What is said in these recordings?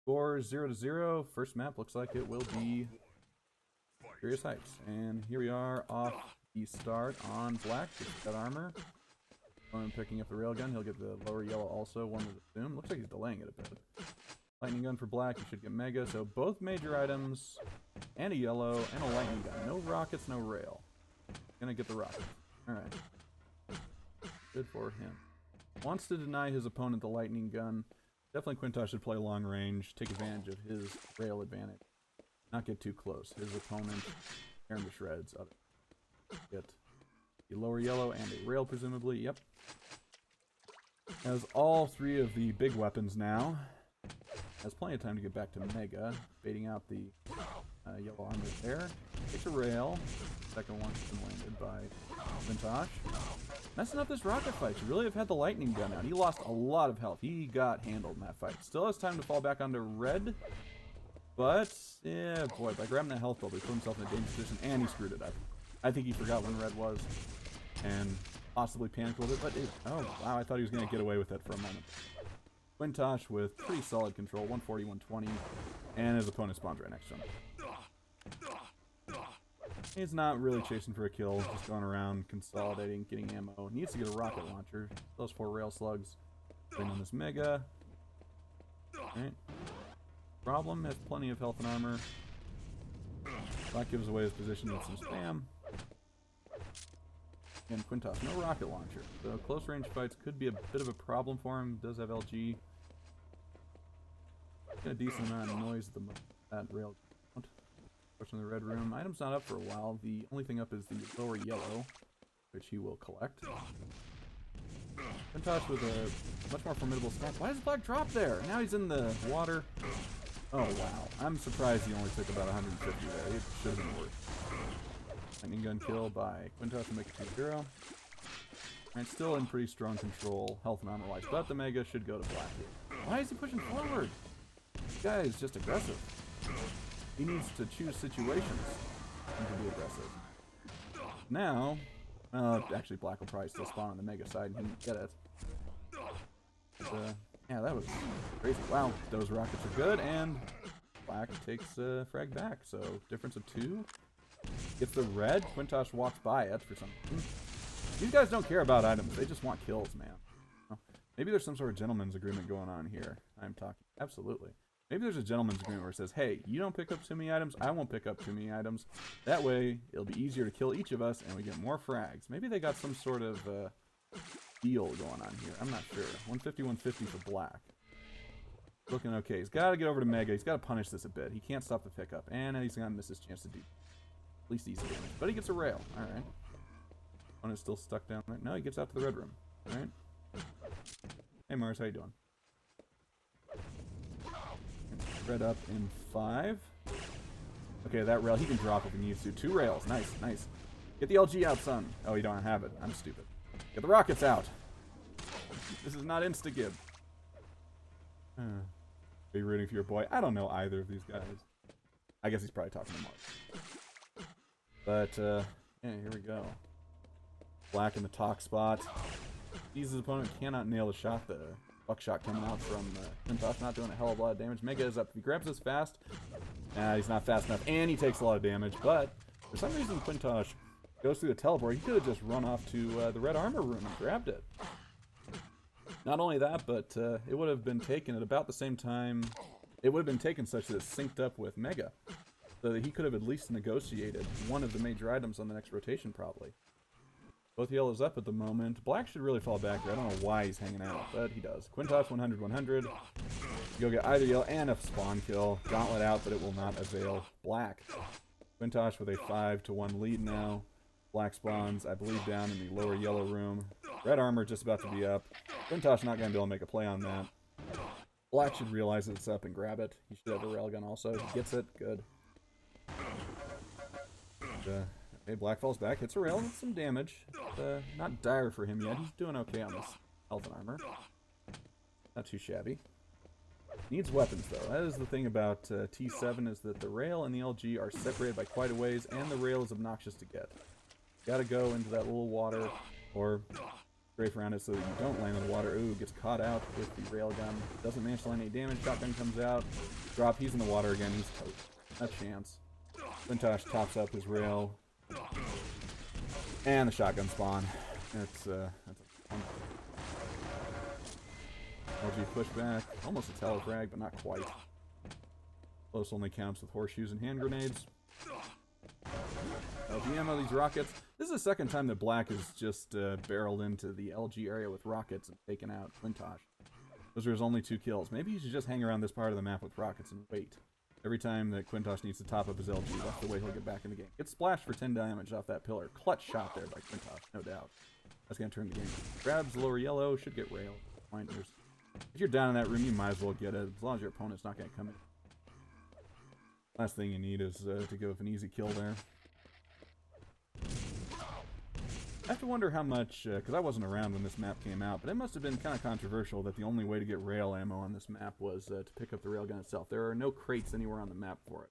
Score 0-0. First map looks like it will be Furious Heights. And here we are off the start on black. Gets that armor. I'm picking up the railgun. He'll get the lower yellow also, one would assume. Looks like he's delaying it a bit. Lightning gun for black. You should get mega. So both major items and a yellow and a lightning gun. No rockets, no rail. Gonna get the rockets. Alright. Good for him. Wants to deny his opponent the lightning gun. Definitely Quintosh should play long range, take advantage of his rail advantage. Not get too close. His opponent, tear him to shreds. Get the lower yellow and a rail, presumably. Yep. Has all three of the big weapons now. Has plenty of time to get back to Mega. Baiting out the yellow armor there. Takes a rail. Second one has been landed by Quintosh. Messing up this rocket fight. Should really have had the lightning gun out. He lost a lot of health. He got handled in that fight. Still has time to fall back onto red. But, yeah, boy, by grabbing that health bubble, he put himself in a dangerous position, and he screwed it up. I think he forgot when red was, and possibly panicked a little bit, but oh, wow, I thought he was going to get away with it for a moment. Quintosh with pretty solid control, 140, 120, and his opponent spawns right next to him. He's not really chasing for a kill, just going around, consolidating, getting ammo. Needs to get a rocket launcher. Those 4 rail slugs. Bring on this mega. Alright. Problem, has plenty of health and armor. That gives away his position with some spam. And Quintosh, no rocket launcher. So close range fights could be a bit of a problem for him. Does have LG. Got a decent amount of noise at the moment. That rail count. Pushing the red room. Item's not up for a while. The only thing up is the lower yellow, which he will collect. Quintosh with a much more formidable stack. Why does black drop there? Now he's in the water. Oh wow. I'm surprised he only took about 150 there. It should have been worse. Lightning gun kill by Quintosh to make it 2-0. And still in pretty strong control, health and armor wise, but the mega should go to black here. Why is he pushing forward? This guy is just aggressive. He needs to choose situations and to be aggressive. Now, actually black will probably still spawn on the mega side and he can get it. But, yeah, that was crazy. Wow, those rockets are good, and black takes frag back. So difference of 2. Gets the red. Quintosh walks by it for some reason. These guys don't care about items. They just want kills, man. Maybe there's some sort of gentleman's agreement going on here. I'm talking. Absolutely. Maybe there's a gentleman's agreement where it says, hey, you don't pick up too many items, I won't pick up too many items. That way, it'll be easier to kill each of us, and we get more frags. Maybe they got some sort of deal going on here. I'm not sure. 150, 150 for black. Looking okay. He's got to get over to Mega. He's got to punish this a bit. He can't stop the pickup. And he's going to miss his chance to do at least easy damage. But he gets a rail. Alright. One is still stuck down there. No, he gets out to the red room. Alright. Hey Mars, how you doing? Red up in 5. Okay, that rail, he can drop if he needs to. 2 rails. Nice, nice. Get the LG out, son. Oh, you don't have it. I'm stupid. Get the rockets out. This is not insta-gib. Are you rooting for your boy? I don't know either of these guys. I guess he's probably talking to Mark. But, yeah, here we go. Black in the talk spot. His opponent cannot nail the shot. The buckshot coming out from Quintosh, not doing a hell of a lot of damage. Mega is up. If he grabs this fast, he's not fast enough, and he takes a lot of damage. But for some reason, Quintosh goes through the teleport. He could have just run off to the red armor room and grabbed it. Not only that, but it would have been taken at about the same time. It would have been taken such that it's synced up with Mega, so that he could have at least negotiated one of the major items on the next rotation, probably. Both yellows up at the moment. Black should really fall back here. I don't know why he's hanging out, but he does. Quintosh 100, 100. You'll get either yellow and a spawn kill. Gauntlet out, but it will not avail black. Quintosh with a 5-1 lead now. Black spawns, I believe, down in the lower yellow room. Red armor just about to be up. Quintosh not going to be able to make a play on that. Black should realize that it's up and grab it. He should have a railgun also. He gets it. Good. Okay, black falls back. Hits a rail with some damage. Not dire for him yet. He's doing okay on this health and armor. Not too shabby. Needs weapons, though. That is the thing about T7, is that the rail and the LG are separated by quite a ways, and the rail is obnoxious to get. Gotta go into that little water, or strafe around it so that you don't land in the water. Ooh, gets caught out with the railgun. Doesn't manage to land any damage. Shotgun comes out. Drop. He's in the water again. He's toast. No chance. Quintosh tops up his rail. And the shotgun spawn. That's a fun. LG pushback. Almost a telefrag, but not quite. Close only counts with horseshoes and hand grenades. LG ammo, these rockets. This is the second time that Black has just barreled into the LG area with rockets and taken out Quintosh. Those are his only 2 kills. Maybe he should just hang around this part of the map with rockets and wait. Every time that Quintosh needs to top up his LG, that's the way he'll get back in the game. Gets splashed for 10 damage off that pillar. Clutch shot there by Quintosh, no doubt. That's going to turn the game. Grabs lower yellow, should get railed. Minders. If you're down in that room, you might as well get it, as long as your opponent's not going to come in. Last thing you need is to go with an easy kill there. I have to wonder how much, because I wasn't around when this map came out, but it must have been kind of controversial that the only way to get rail ammo on this map was to pick up the railgun itself. There are no crates anywhere on the map for it.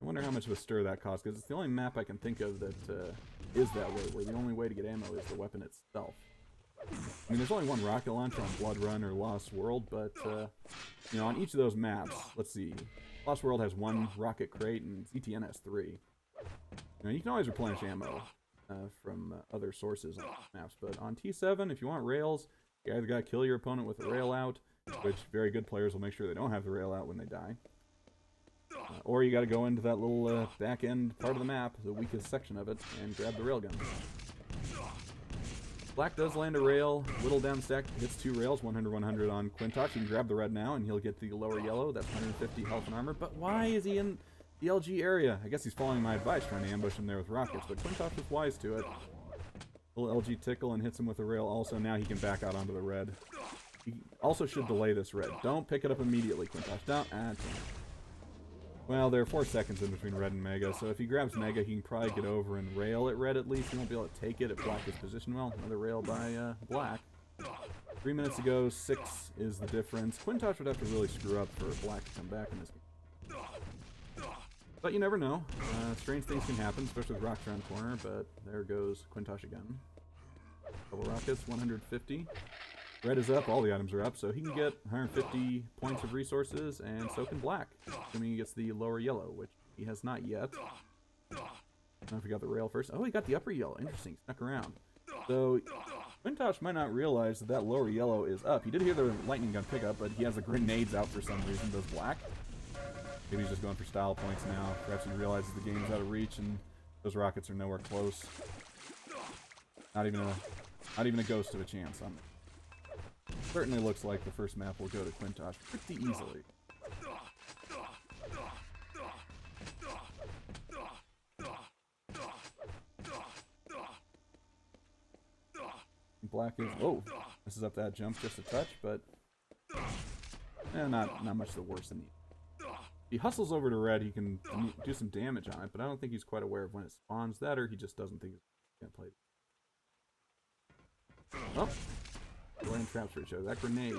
I wonder how much of a stir that caused, because it's the only map I can think of that is that way, where the only way to get ammo is the weapon itself. I mean, there's only one rocket launcher on Blood Run or Lost World, but, you know, on each of those maps, let's see, Lost World has 1 rocket crate and ZTN has 3. Now, you can always replenish ammo from other sources on maps, but on T7, if you want rails, you either gotta kill your opponent with a rail out, which very good players will make sure they don't have the rail out when they die, or you gotta go into that little back end part of the map, the weakest section of it, and grab the railgun. Black does land a rail, little down stack, hits 2 rails, 100-100 on Quintosh. You can grab the red now, and he'll get the lower yellow. That's 150 health and armor. But why is he in the LG area? I guess he's following my advice, trying to ambush him there with rockets, but Quintosh was wise to it. Little LG tickle and hits him with a rail. Also, now he can back out onto the red. He also should delay this red. Don't pick it up immediately, Quintosh. Don't. Ah, well, there are 4 seconds in between red and mega, so if he grabs mega, he can probably get over and rail at red at least. He won't be able to take it if black is positioned well. Another rail by black. 3 minutes to go, 6 is the difference. Quintosh would have to really screw up for black to come back in this game. But you never know. Strange things can happen, especially with rocks around the corner, but there goes Quintosh again. Double rockets, 150. Red is up, all the items are up, so he can get 150 points of resources, and so can black, assuming he gets the lower yellow, which he has not yet. I don't know if he got the rail first. Oh, he got the upper yellow. Interesting, snuck around. So, Quintosh might not realize that that lower yellow is up. He did hear the lightning gun pickup, but he has the grenades out for some reason, does black. Maybe he's just going for style points now. Perhaps he realizes the game is out of reach, and those rockets are nowhere close. Not even a ghost of a chance on it. Certainly looks like the first map will go to Quintosh pretty easily. Black is... Oh! Messes up that jump just a touch, but... not much the worse than he... If he hustles over to red, he can do some damage on it, but I don't think he's quite aware of when it spawns that, or he just doesn't think he's going to play it. Oh! Land traps for each other. That grenade,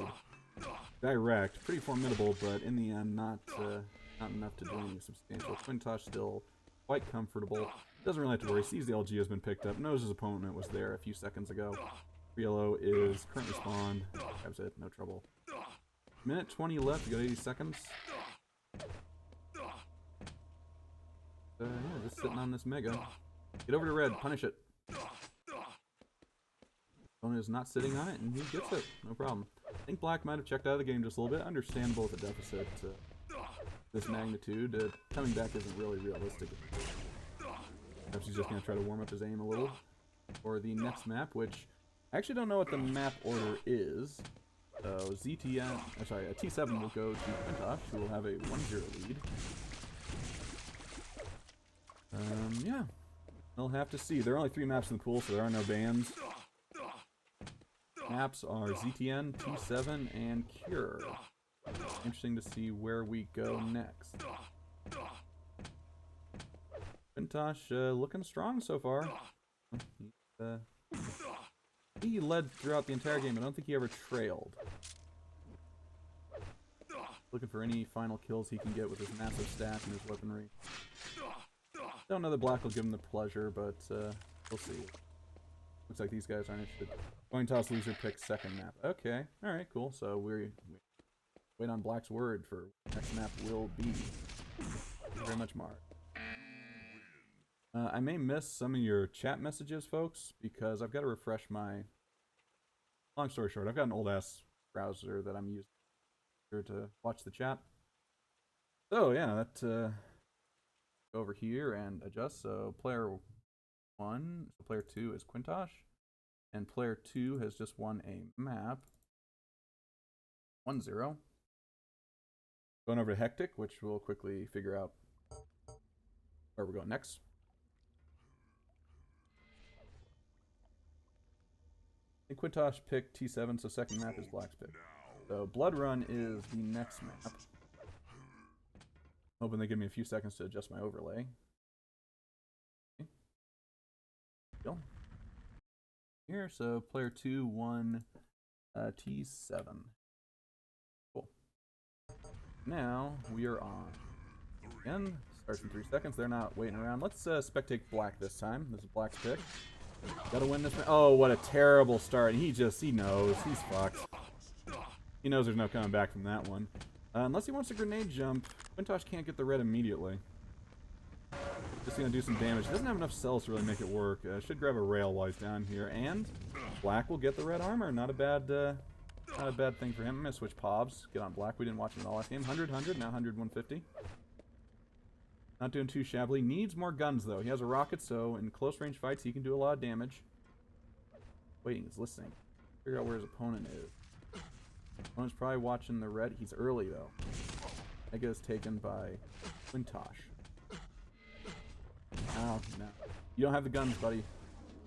direct, pretty formidable, but in the end, not enough to do anything substantial. Quintosh still quite comfortable. Doesn't really have to worry. Sees the LG has been picked up. Knows his opponent was there a few seconds ago. Yellow is currently spawned. Grabs it. No trouble. Minute 20 left. You got 80 seconds. Yeah, just sitting on this mega. Get over to red. Punish it. Opponent is not sitting on it, and he gets it. No problem. I think black might have checked out of the game just a little bit. Understandable with a deficit this magnitude. Coming back isn't really realistic. Perhaps he's just going to try to warm up his aim a little for the next map, which I actually don't know what the map order is. So ZTN, sorry, a T7 will go to Quintosh, who will have a 1-0 lead. Yeah. We'll have to see. There are only 3 maps in the pool, so there are no bans. Maps are ZTN, T7, and Cure. Interesting to see where we go next. Quintosh looking strong so far. He led throughout the entire game. I don't think he ever trailed. Looking for any final kills he can get with his massive stack and his weaponry. Don't know that black will give him the pleasure, but we'll see. Looks like these guys aren't interested. Coin toss, loser picks second map. Okay, alright, cool. So we wait on Black's word for next map will be. Thank you very much, Mark. I may miss some of your chat messages, folks, because I've got to refresh my... Long story short, I've got an old-ass browser that I'm using here to watch the chat. So, yeah, that... go over here and adjust. So, player 1, so player 2 is Quintosh, and player 2 has just won a map. 1-0. Going over to Hectic, which we'll quickly figure out where we're going next. And Quintosh picked T7, so second map is Black's pick. So Blood Run is the next map. Hoping they give me a few seconds to adjust my overlay. Okay. Here, so player 2 won T7. Cool. Now we are on. Again, starts in 3 seconds. They're not waiting around. Let's spectate Black this time. This is Black's pick. Gotta win this. Oh, what a terrible start. He knows. He's fucked. He knows there's no coming back from that one. Unless he wants a grenade jump, Quintosh can't get the red immediately. Just gonna do some damage. Doesn't have enough cells to really make it work. Should grab a rail while he's down here, and Black will get the red armor. Not a bad thing for him. I'm gonna switch Pobs. Get on Black. We didn't watch him all last game. 100, 100, now 100, 150. Not doing too shabbily. Needs more guns, though. He has a rocket, so in close range fights, he can do a lot of damage. Waiting, he's listening. Figure out where his opponent is. Opponent's probably watching the red. He's early, though. Mega is taken by Quintosh. Oh, no. You don't have the guns, buddy.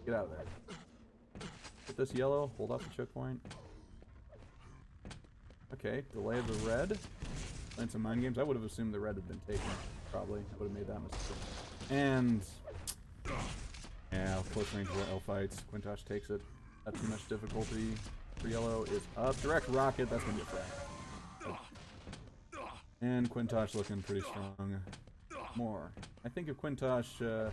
Get out of there. Get this yellow. Hold off the choke point. Okay, delay of the red. Playing some mind games. I would have assumed the red had been taken. Probably. I would have made that mistake. And... yeah, close range L fights. Quintosh takes it. Not too much difficulty. For yellow is up. Direct rocket. That's going to be a frag. And Quintosh looking pretty strong. More. I think if Quintosh... I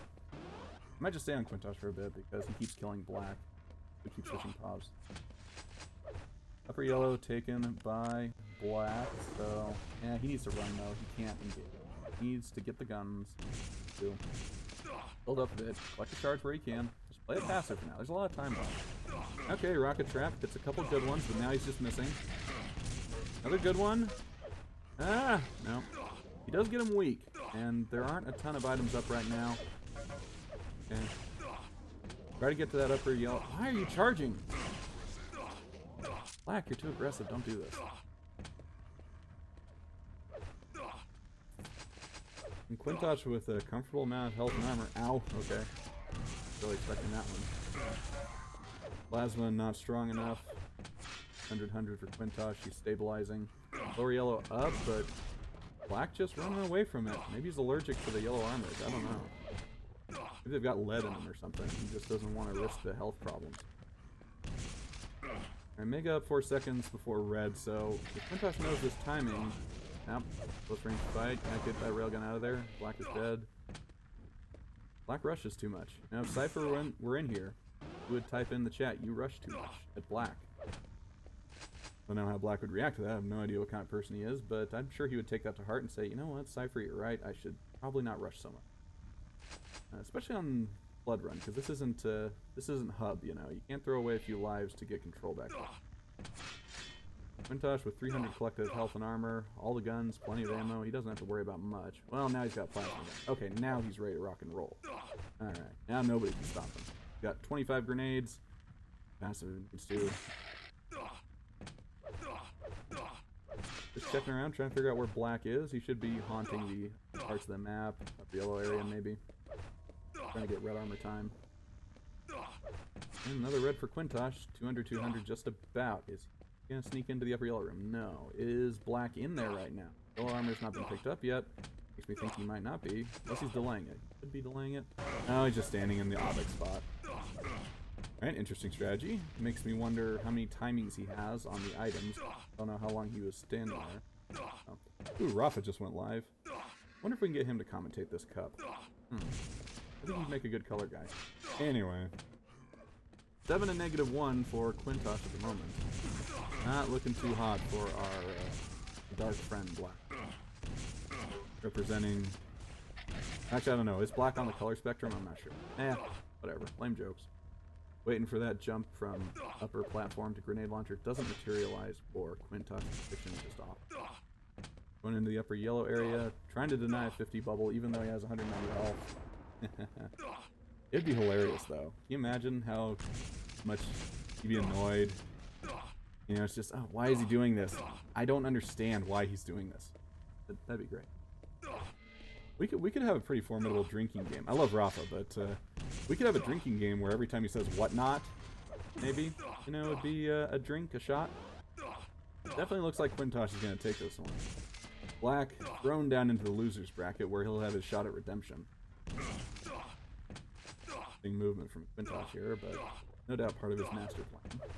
might just stay on Quintosh for a bit because he keeps killing Black. We keep switching Pobs. Upper yellow taken by Black. So, yeah, he needs to run though. He can't engage. He needs to get the guns. Build up a bit. Collect the shards where he can. Just play it passive for now. There's a lot of time left. Okay, rocket trap. Gets a couple good ones, but now he's just missing. Another good one. Ah, no. He does get him weak, and there aren't a ton of items up right now. Okay. Try to get to that upper yellow. Why are you charging? Black, you're too aggressive. Don't do this. And Quintosh with a comfortable amount of health and armor. Ow. Okay. Really expecting that one. Plasma not strong enough. 100 for Quintosh. He's stabilizing. Lower yellow up, but Black just running away from it. Maybe he's allergic to the yellow armors. I don't know. Maybe they've got lead in them or something. He just doesn't want to risk the health problems. Alright, Mega up 4 seconds before red, so if Quintosh knows this timing... Yep, close range fight. Can't get that railgun out of there. Black is dead. Black rushes too much. Now, if Cypher were in here, he would type in the chat, "You rush too much" at Black. I don't know how Black would react to that. I have no idea what kind of person he is, but I'm sure he would take that to heart and say, "You know what, Cypher, you're right. I should probably not rush so much." Especially on Blood Run, because this isn't hub. You know, you can't throw away a few lives to get control back up. Quintosh with 300 collective health and armor, all the guns, plenty of ammo. He doesn't have to worry about much. Well, now he's got plasma gun. Okay, now he's ready to rock and roll. Alright, now nobody can stop him. He's got 25 grenades. Passive needs to. Just checking around, trying to figure out where Black is. He should be haunting the parts of the map, up the yellow area maybe. Trying to get red armor time. And another red for Quintosh. 200, 200 just about. Is he gonna sneak into the upper yellow room? No. Is Black in there right now? Yellow armor's not been picked up yet. Makes me think he might not be. Unless he's delaying it. Could be delaying it. No, he's just standing in the Obix spot. Alright, interesting strategy. Makes me wonder how many timings he has on the items. Don't know how long he was standing there. Oh. Ooh, Rafa just went live. Wonder if we can get him to commentate this cup. I think he'd make a good color guy. Anyway. 7 and -1 for quintosh at the moment. Not looking too hot for our dark friend Black. Representing... Actually, I don't know. Is Black on the color spectrum? I'm not sure. Whatever. Lame jokes. Waiting for that jump from upper platform to grenade launcher. Doesn't materialize for quintosh. Fiction just off. Going into the upper yellow area. Trying to deny a 50 bubble even though he has 190 health. It'd be hilarious though. Can you imagine how much he'd be annoyed? You know, it's just, oh, why is he doing this? I don't understand why he's doing this. That'd be great. We could have a pretty formidable drinking game. I love Rafa, but we could have a drinking game where every time he says whatnot, maybe, you know, it'd be a drink, a shot. Definitely looks like quintosh is going to take this one. Black thrown down into the loser's bracket where he'll have his shot at redemption. Big movement from quintosh here, but no doubt part of his master plan.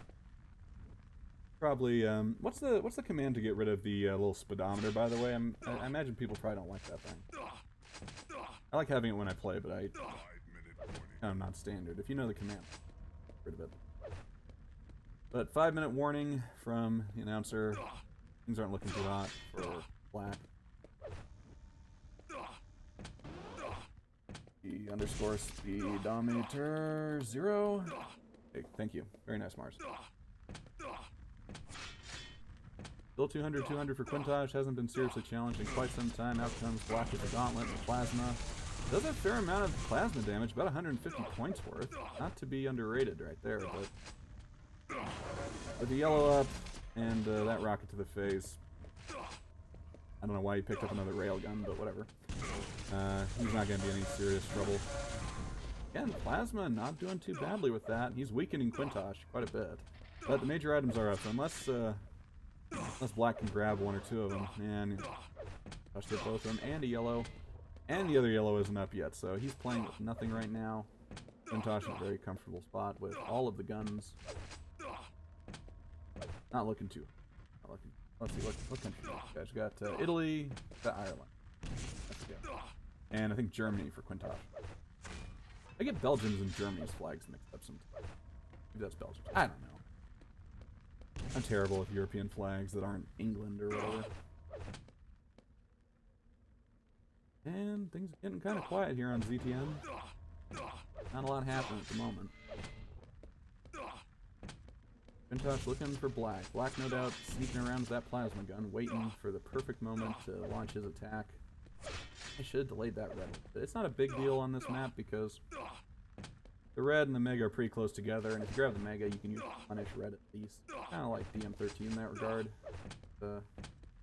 Probably, what's the command to get rid of the little speedometer, by the way? I imagine people probably don't like that thing. I like having it when I play, but I'm not standard. If you know the command, get rid of it. But 5-minute warning from the announcer. Things aren't looking too hot for Black. The underscore speedometer 0. Hey, thank you. Very nice, Mars. Still 200 for quintosh. Hasn't been seriously challenged in quite some time. Out comes Black with the gauntlet and plasma. Does a fair amount of plasma damage, about 150 points worth. Not to be underrated right there, but with the yellow up and that rocket to the face. I don't know why he picked up another railgun, but whatever. He's not going to be any serious trouble. Again, plasma not doing too badly with that. He's weakening quintosh quite a bit. But the major items are up, so unless Black can grab 1 or 2 of them, and Quintosh get both of them, and a yellow. And the other yellow isn't up yet, so he's playing with nothing right now. Quintosh in a very comfortable spot with all of the guns. Not looking too. Not looking. Let's see, what country you guys got? Italy, got Ireland. And I think Germany for quintosh. I get Belgium's and Germany's flags mixed up sometimes. Maybe that's Belgium. I don't know. I'm terrible with European flags that aren't England or whatever. And things are getting kind of quiet here on ZTN. Not a lot happening at the moment. Quintosh looking for Black. Black, no doubt, sneaking around with that plasma gun, waiting for the perfect moment to launch his attack. I should have delayed that red. But it's not a big deal on this map because the red and the mega are pretty close together, and if you grab the mega, you can use punish red at least. Kind of like DM13 in that regard.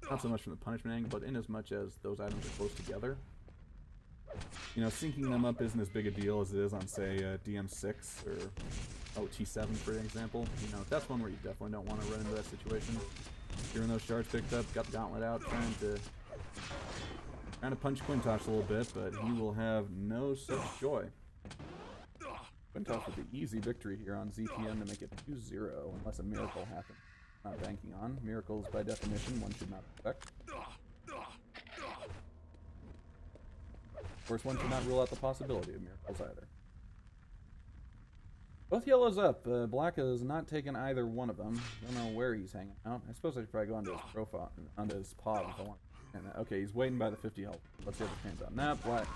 Not so much from the punishment angle, but in as much as those items are close together. You know, syncing them up isn't as big a deal as it is on, say, DM6 or T7, for example. You know, that's one where you definitely don't want to run into that situation. Hearing those shards picked up, got the gauntlet out, trying to punch quintosh a little bit, but he will have no such joy. Quintosh with the easy victory here on ZTN to make it 2-0, unless a miracle happens. Not banking on. Miracles, by definition, one should not expect. Of course, one should not rule out the possibility of miracles either. Both yellows up. Black has not taken either one of them. Don't know where he's hanging out. I suppose I should probably go onto his profile, onto his pod if I want. Okay, he's waiting by the 50 health. Let's see if his hands out. Nah, Black.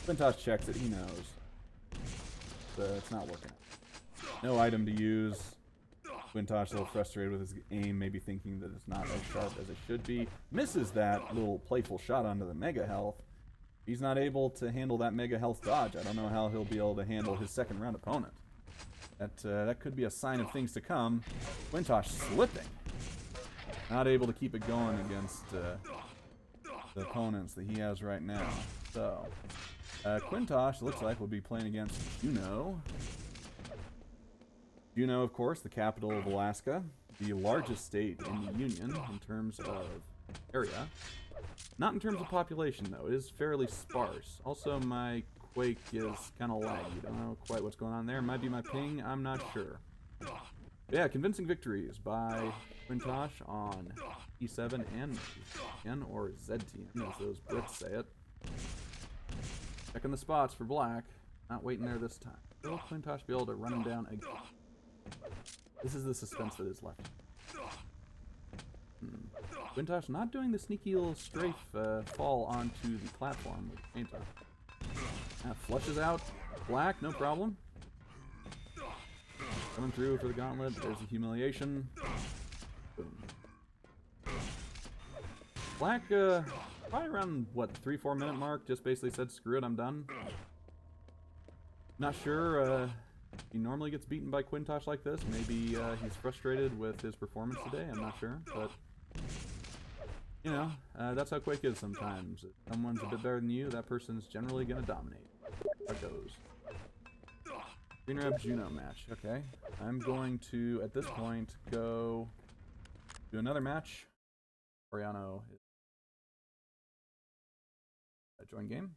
Quintosh checks it. He knows. But it's not working. No item to use. Quintosh a little frustrated with his aim, maybe thinking that it's not as sharp as it should be. Misses that little playful shot onto the mega health. He's not able to handle that mega health dodge. I don't know how he'll be able to handle his second round opponent. That could be a sign of things to come. Quintosh slipping. Not able to keep it going against the opponents that he has right now. So, Quintosh looks like will be playing against Juneau. Juneau, of course, the capital of Alaska, the largest state in the Union in terms of area. Not in terms of population, though. It is fairly sparse. Also, my Quake is kind of laggy. Don't know quite what's going on there. Might be my ping. I'm not sure. But yeah, convincing victories by Quintosh on E7 and ETN, or ZTN, as those Brits say it. Checking the spots for Black. Not waiting there this time. Will Quintosh be able to run him down again? This is the suspense that is left. Quintosh not doing the sneaky little strafe fall onto the platform with the chainsaw. Flushes out. Black, no problem. Coming through for the gauntlet. There's the humiliation. Boom. Black, probably around, what, 3-4 minute mark, just basically said, screw it, I'm done. Not sure, he normally gets beaten by Quintosh like this. Maybe he's frustrated with his performance today, I'm not sure. But, you know, that's how Quake is sometimes. If someone's a bit better than you, that person's generally going to dominate. How it goes. Green Rep Juno match, okay. I'm going to, at this point, go do another match. Oriano, join game.